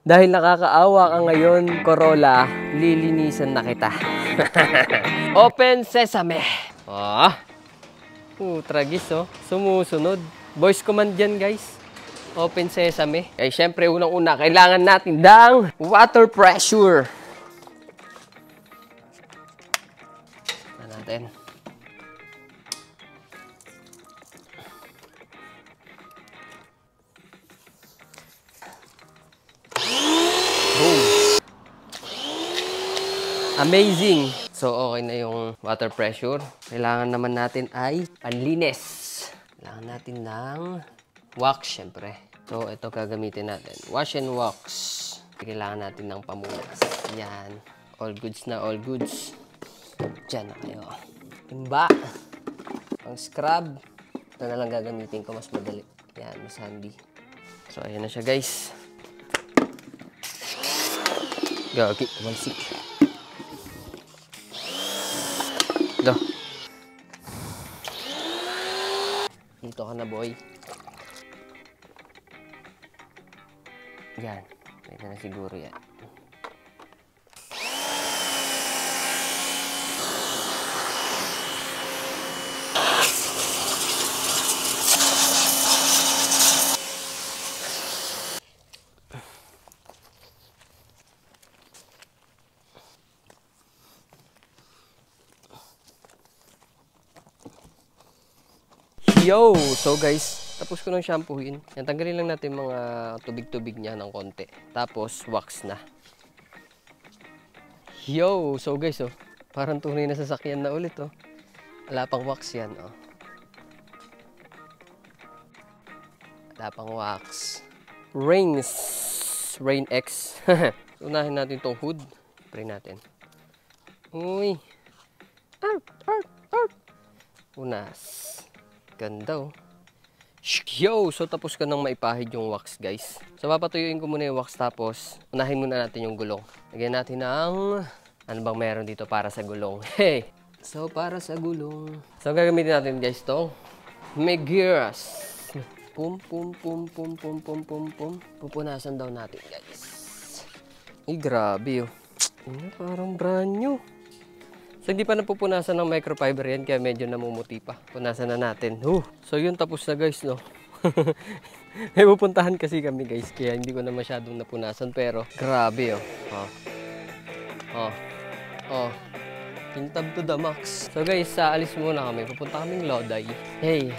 Dahil nakakaawa ka ngayon, Corolla, lilinisan na kita. Open sesame. Tragis oh. Sumusunod. Voice command yan guys. Open sesame. Ay syempre unang-una, kailangan natin ng water pressure. Natin. Boom. Amazing. So okay na yung water pressure. Kailangan naman natin ay panlinis. Kailangan natin ng wax syempre. So, ito gagamitin natin. Wash and wax. Kailangan natin ng pamunas. Yan. All goods na all goods. Diyan na kayo. Timba. Ang scrub. Ito na lang gagamitin ko. Mas madali. Yan. Mas handy. So, ayan na siya guys. Gagi. Mansik. Ito. Dito ka na boy. Yan. Ito na siguro yan. Yo! So guys, tapos ko nang shampooin. Yan, tanggalin lang natin mga tubig-tubig niya ng konti. Tapos, wax na. Yo! So guys, oh. Parang tunay na sasakyan na ulit, oh. Wala pang wax yan, oh. Wala pang wax. Rains. Rain X. Unahin natin tong hood. Spray natin. Uy! Unas. Ganda, oh. Yo! So, tapos ka nang maipahid yung wax, guys. So, papatuyuin ko muna yung wax, tapos unahin muna natin yung gulong. Lagyan natin ng... Ano bang meron dito para sa gulong? Hey! So, para sa gulong. So, gagamitin natin, guys, to. Megiras. Pum, pum, pum, pum, pum, pum, pum, pum. Pupunasan daw natin, guys. Ay, grabe, oh. Parang brand new. So, hindi pa napupunasan ng microfiber yan, kaya medyo namumuti pa. Punasan na natin. So, yun, tapos na guys, no? May pupuntahan kasi kami guys, kaya hindi ko na masyadong napunasan. Pero, grabe, oh. Kintab to the max. So guys, aalis muna kami. Pupunta kaming Lodi. Hey,